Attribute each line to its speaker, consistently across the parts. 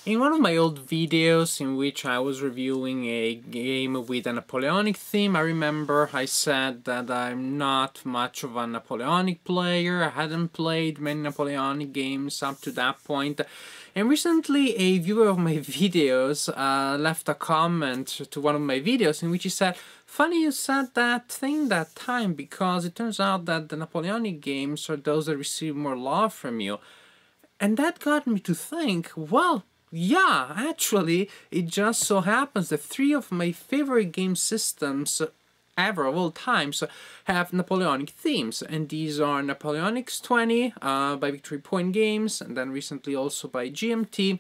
Speaker 1: In one of my old videos in which I was reviewing a game with a Napoleonic theme, I remember I said that I'm not much of a Napoleonic player. I hadn't played many Napoleonic games up to that point. And recently a viewer of my videos left a comment to one of my videos in which he said, "Funny you said that thing that time, because it turns out that the Napoleonic games are those that receive more love from you." And that got me to think, well, yeah, actually, it just so happens that three of my favorite game systems ever of all times have Napoleonic themes, and these are Napoleonics 20 by Victory Point Games, and then recently also by GMT,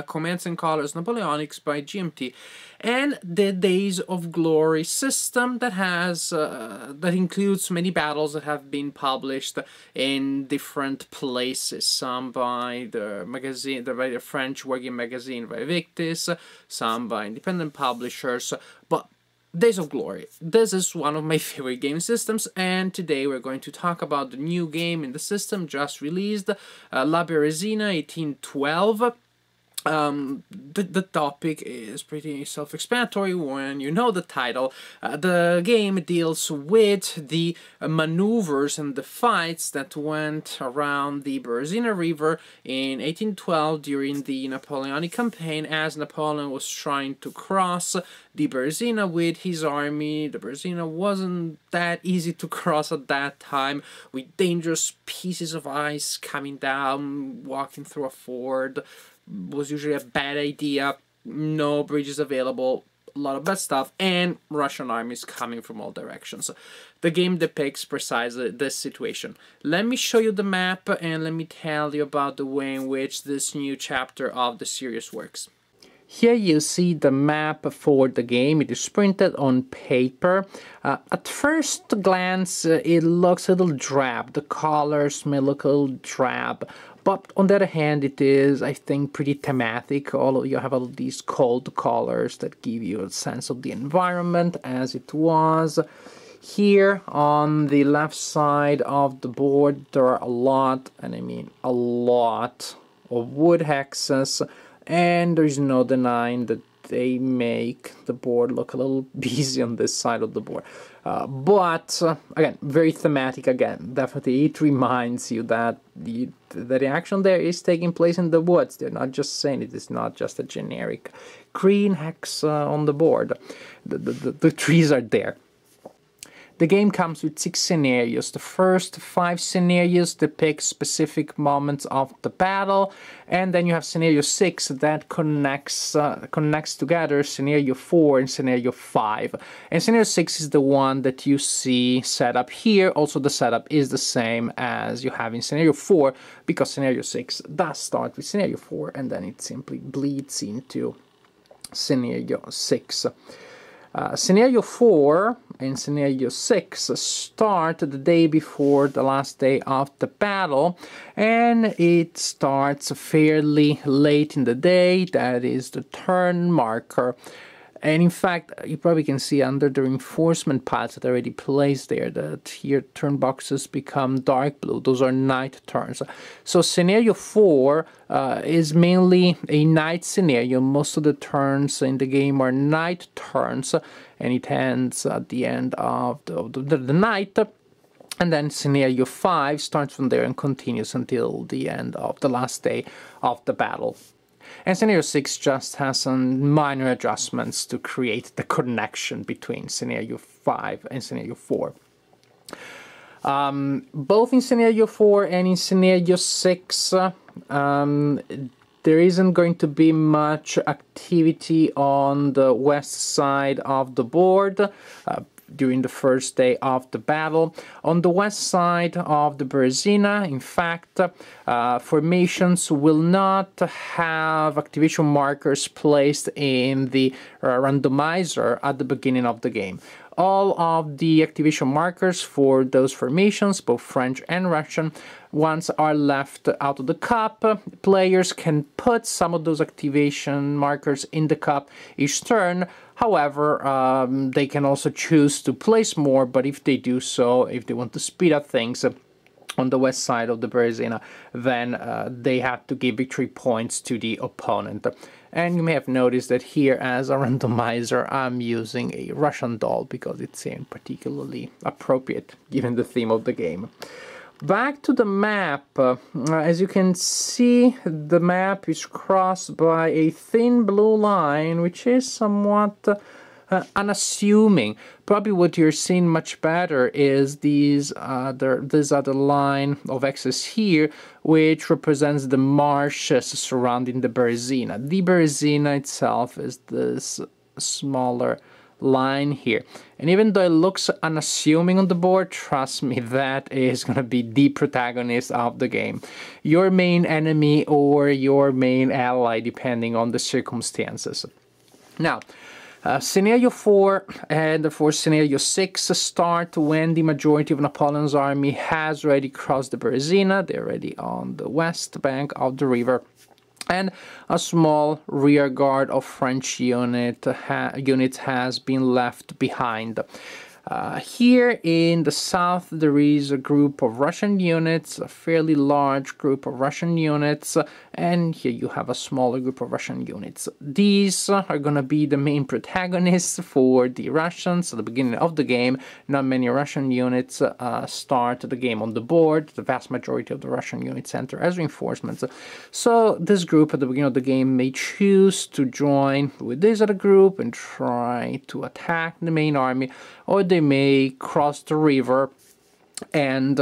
Speaker 1: Commands and Colors Napoleonics by GMT, and the Days of Glory system that has that includes many battles that have been published in different places. Some by the magazine, by the French wargame magazine by Victis, some by independent publishers, but Days of Glory. This is one of my favorite game systems, and today we're going to talk about the new game in the system just released, La Berezina 1812. The topic is pretty self-explanatory when you know the title. The game deals with the maneuvers and the fights that went around the Berezina River in 1812 during the Napoleonic campaign, as Napoleon was trying to cross the Berezina with his army. The Berezina wasn't that easy to cross at that time, with dangerous pieces of ice coming down, walking through a ford was usually a bad idea, no bridges available, a lot of bad stuff, and Russian armies coming from all directions. The game depicts precisely this situation. Let me show you the map and let me tell you about the way in which this new chapter of the series works. Here you see the map for the game. It is printed on paper. At first glance, it looks a little drab. The colors may look a little drab. But on the other hand, it is, I think, pretty thematic. You have all of these cold colors that give you a sense of the environment as it was. Here on the left side of the board, there are a lot, and I mean a lot, of wood hexes. And there's no denying that they make the board look a little busy on this side of the board. But again, very thematic again. Definitely it reminds you that the action there is taking place in the woods. They're not just saying it is not just a generic green hex on the board. The trees are there. The game comes with 6 scenarios. The first 5 scenarios depict specific moments of the battle, and then you have scenario 6 that connects together scenario 4 and scenario 5. And scenario 6 is the one that you see set up here. Also, the setup is the same as you have in scenario 4, because scenario 6 does start with scenario 4, and then it simply bleeds into scenario 6. Scenario 4 and Scenario 6 start the day before the last day of the battle, and it starts fairly late in the day. That is the turn marker. And in fact, you probably can see under the reinforcement piles that are already placed there that here turn boxes become dark blue. Those are night turns. So scenario 4 is mainly a night scenario. Most of the turns in the game are night turns, and it ends at the end of the night. And then scenario 5 starts from there and continues until the end of the last day of the battle. And scenario 6 just has some minor adjustments to create the connection between scenario 5 and scenario 4. Both in scenario 4 and in scenario 6, there isn't going to be much activity on the west side of the board during the first day of the battle. On the west side of the Berezina, in fact, formations will not have activation markers placed in the randomizer at the beginning of the game. All of the activation markers for those formations, both French and Russian, once are left out of the cup. Players can put some of those activation markers in the cup each turn. However, they can also choose to place more, but if they do so, if they want to speed up things, on the west side of the Berezina, then they have to give victory points to the opponent. And you may have noticed that here, as a randomizer, I'm using a Russian doll because it seemed particularly appropriate given the theme of the game. Back to the map, as you can see, the map is crossed by a thin blue line, which is somewhat unassuming. Probably what you're seeing much better is this other line of X's here, which represents the marshes surrounding the Berezina. The Berezina itself is this smaller line here, and even though it looks unassuming on the board, trust me, that is going to be the protagonist of the game, your main enemy or your main ally, depending on the circumstances. Now, Scenario 4 and therefore Scenario 6 start when the majority of Napoleon's army has already crossed the Berezina. They're already on the west bank of the river, and a small rear guard of French units has been left behind. Here in the south, there is a group of Russian units, a fairly large group of Russian units, and here you have a smaller group of Russian units. These are going to be the main protagonists for the Russians at the beginning of the game. Not many Russian units start the game on the board. The vast majority of the Russian units enter as reinforcements. So this group at the beginning of the game may choose to join with this other group and try to attack the main army, or they may cross the river and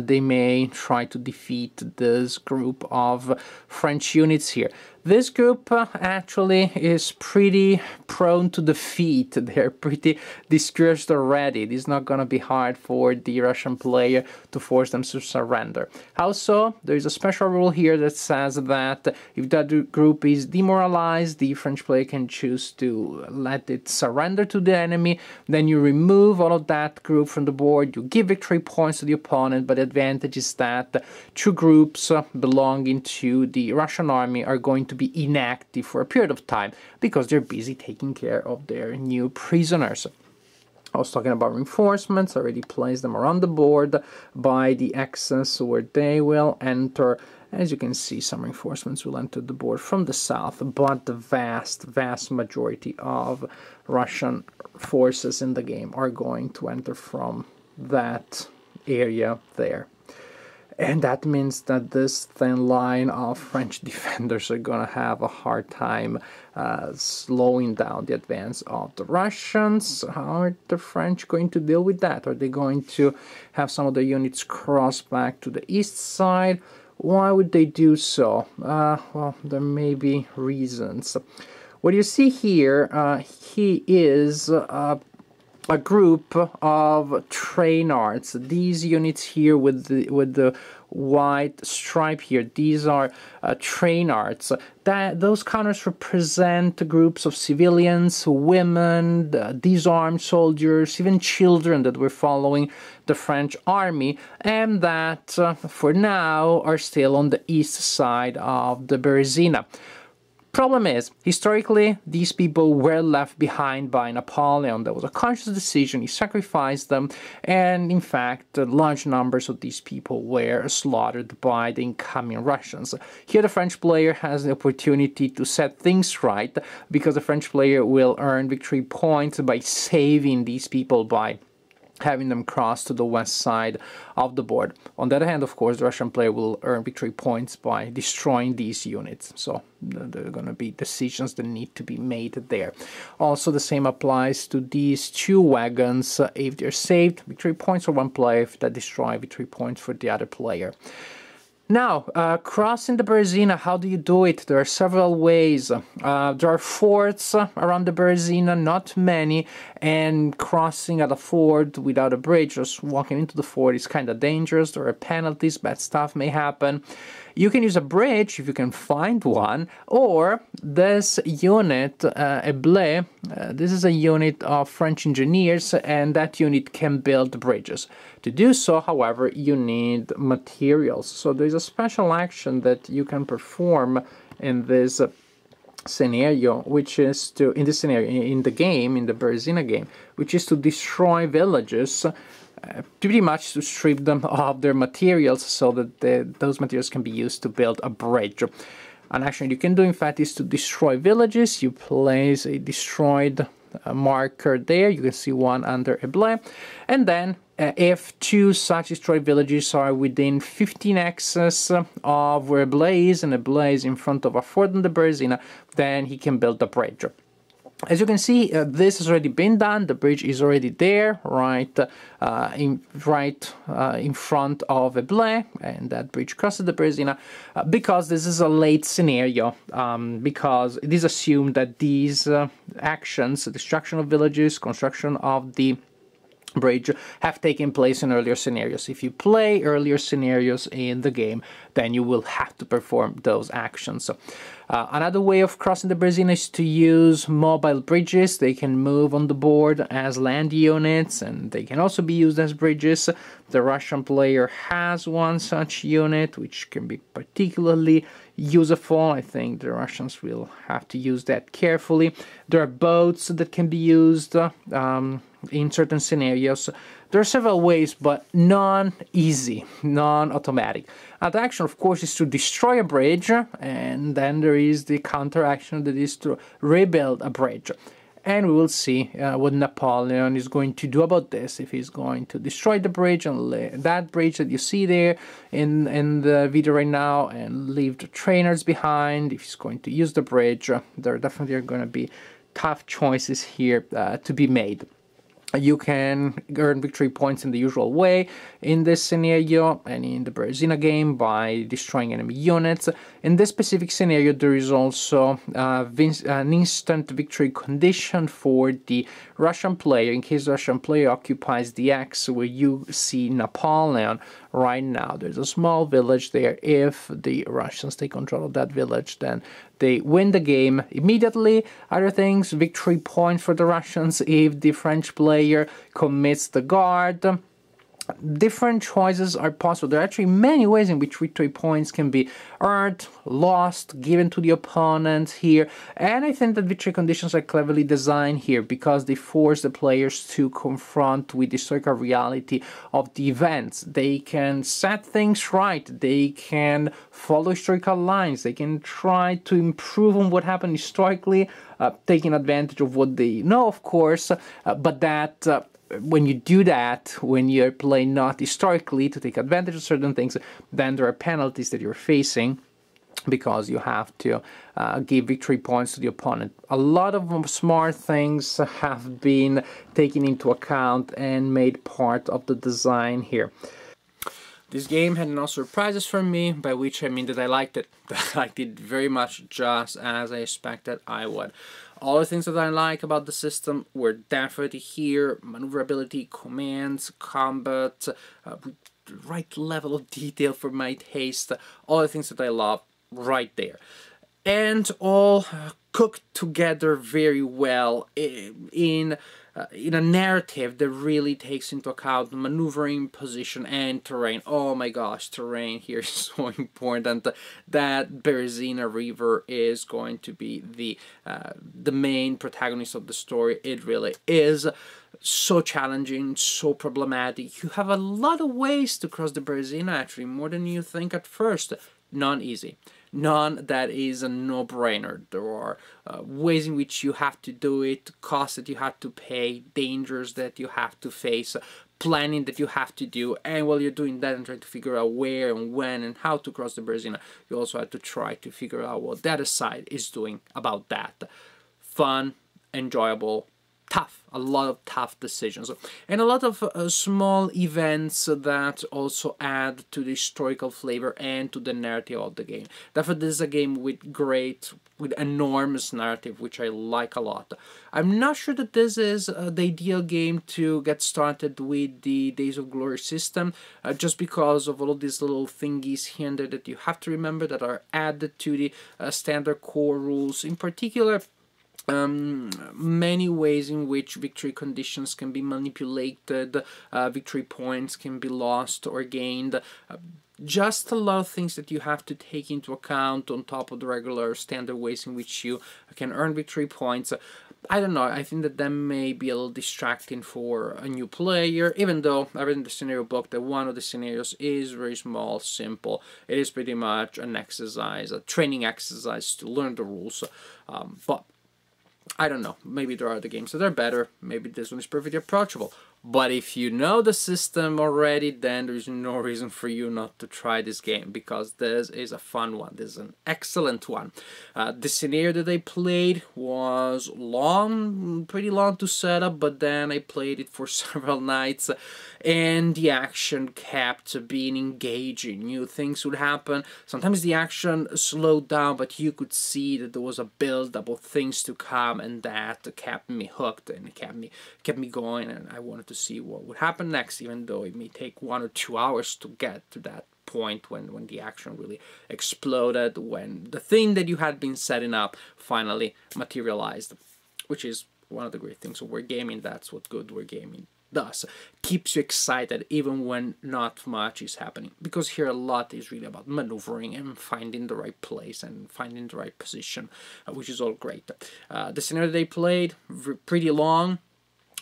Speaker 1: they may try to defeat this group of French units here. This group actually is pretty prone to defeat. They're pretty discouraged already. It is not going to be hard for the Russian player to force them to surrender. How so? There is a special rule here that says that if that group is demoralized, the French player can choose to let it surrender to the enemy. Then you remove all of that group from the board. You give victory points to the opponent, but the advantage is that two groups belonging to the Russian army are going to be inactive for a period of time because they're busy taking care of their new prisoners. I was talking about reinforcements. I already placed them around the board by the X's where they will enter. As you can see, some reinforcements will enter the board from the south, but the vast majority of Russian forces in the game are going to enter from that area there. And that means that this thin line of French defenders are going to have a hard time slowing down the advance of the Russians. How are the French going to deal with that? Are they going to have some of the units cross back to the east side? Why would they do so? Well, there may be reasons. What you see here, he is a group of trainards. These units here with the white stripe here, these are trainards. Those counters represent groups of civilians, women, disarmed soldiers, even children that were following the French army, and that for now are still on the east side of the Berezina. Problem is, historically, these people were left behind by Napoleon. That was a conscious decision. He sacrificed them, and in fact, large numbers of these people were slaughtered by the incoming Russians. Here, the French player has the opportunity to set things right, because the French player will earn victory points by saving these people, by having them cross to the west side of the board. On the other hand, of course, the Russian player will earn victory points by destroying these units. So there are going to be decisions that need to be made there. Also, the same applies to these two wagons. If they're saved, victory points for one player. If they destroy, victory points for the other player. Now, crossing the Berezina, how do you do it? There are several ways. There are forts around the Berezina, not many, and crossing at a ford without a bridge, just walking into the fort is kind of dangerous. There are penalties, bad stuff may happen. You can use a bridge if you can find one, or this unit, a blé, this is a unit of French engineers, and that unit can build bridges. To do so, however, you need materials. So there's a special action that you can perform in this scenario, which is to, in the game, in the Berezina game, which is to destroy villages pretty much to strip them of their materials so that those materials can be used to build a bridge. An action you can do, in fact, is to destroy villages. You place a destroyed marker there. You can see one under a blade. And then if two such destroyed villages are within 15 axes of where a blade is, and a blade is in front of a fort in the Berezina, then he can build a bridge. As you can see, this has already been done. The bridge is already there, right in front of a blé, and that bridge crosses the Berezina. Because this is a late scenario, because it is assumed that these actions, destruction of villages, construction of the bridge, have taken place in earlier scenarios. If you play earlier scenarios in the game, then you will have to perform those actions. Another way of crossing the Berezina is to use mobile bridges. They can move on the board as land units, and they can also be used as bridges. The Russian player has one such unit, which can be particularly useful. I think the Russians will have to use that carefully. There are boats that can be used in certain scenarios. There are several ways, but none easy, none automatic. The action, of course, is to destroy a bridge, and then there is the counter action that is to rebuild a bridge. And we will see what Napoleon is going to do about this, if he's going to destroy the bridge, and that bridge that you see there in the video right now, and leave the trainers behind. If he's going to use the bridge, there definitely are going to be tough choices here to be made. You can earn victory points in the usual way in this scenario and in the Berezina game by destroying enemy units. In this specific scenario, there is also an instant victory condition for the Russian player, in case the Russian player occupies the X where you see Napoleon right now. There's a small village there. If the Russians take control of that village, then they win the game immediately. Other things, victory points for the Russians if the French player commits the guard. Different choices are possible. There are actually many ways in which victory points can be earned, lost, given to the opponent here. And I think that victory conditions are cleverly designed here because they force the players to confront with the historical reality of the events. They can set things right. They can follow historical lines. They can try to improve on what happened historically, taking advantage of what they know, of course, but that when you do that, when you're playing not historically to take advantage of certain things, then there are penalties that you're facing because you have to give victory points to the opponent. A lot of smart things have been taken into account and made part of the design here. This game had no surprises for me, by which I mean that I liked it. I liked it very much, just as I expected I would. All the things that I like about the system were definitely here: maneuverability, commands, combat, right level of detail for my taste, all the things that I love right there. And all cooked together very well in a narrative that really takes into account maneuvering, position, and terrain. Oh my gosh, terrain here is so important. That Berezina River is going to be the main protagonist of the story. It really is. So challenging, so problematic. You have a lot of ways to cross the Berezina, actually, more than you think at first. None easy. None that is a no-brainer. There are ways in which you have to do it, costs that you have to pay, dangers that you have to face, planning that you have to do, and while you're doing that and trying to figure out where and when and how to cross the Berezina, you also have to try to figure out what the other side is doing about that. Fun, enjoyable, tough, a lot of tough decisions, and a lot of small events that also add to the historical flavor and to the narrative of the game. Therefore, this is a game with enormous narrative, which I like a lot. I'm not sure that this is the ideal game to get started with the Days of Glory system, just because of all of these little thingies here and there that you have to remember that are added to the standard core rules. In particular, many ways in which victory conditions can be manipulated, victory points can be lost or gained. Just a lot of things that you have to take into account on top of the regular standard ways in which you can earn victory points. I don't know, I think that may be a little distracting for a new player, even though I read in the scenario book that one of the scenarios is very small, simple. It is pretty much an exercise, a training exercise to learn the rules. But I don't know, maybe there are other games that are better, maybe this one is perfectly approachable. But if you know the system already, then there's no reason for you not to try this game, because this is a fun one. This is an excellent one. The scenario that I played was long, pretty long to set up, but then I played it for several nights, and the action kept being engaging. New things would happen. Sometimes the action slowed down, but you could see that there was a build-up of things to come, and that kept me hooked, and it kept me going, and I wanted to see what would happen next, even though it may take 1 or 2 hours to get to that point when the action really exploded, when the thing that you had been setting up finally materialized, which is one of the great things of wargaming. That's what good wargaming does. Keeps you excited even when not much is happening, because here a lot is really about maneuvering and finding the right place and finding the right position, which is all great. The scenario they played, pretty long,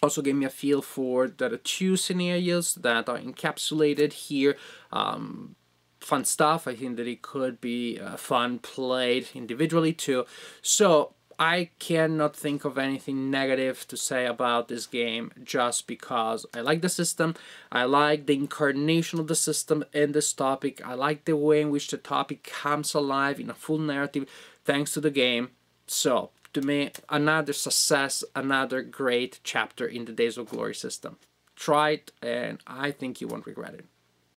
Speaker 1: also gave me a feel for the 2 scenarios that are encapsulated here. Fun stuff. I think that it could be fun played individually too. So I cannot think of anything negative to say about this game, just because I like the system, I like the incarnation of the system in this topic, I like the way in which the topic comes alive in a full narrative thanks to the game. So to me, another success, another great chapter in the Days of Glory system. Try it, and I think you won't regret it.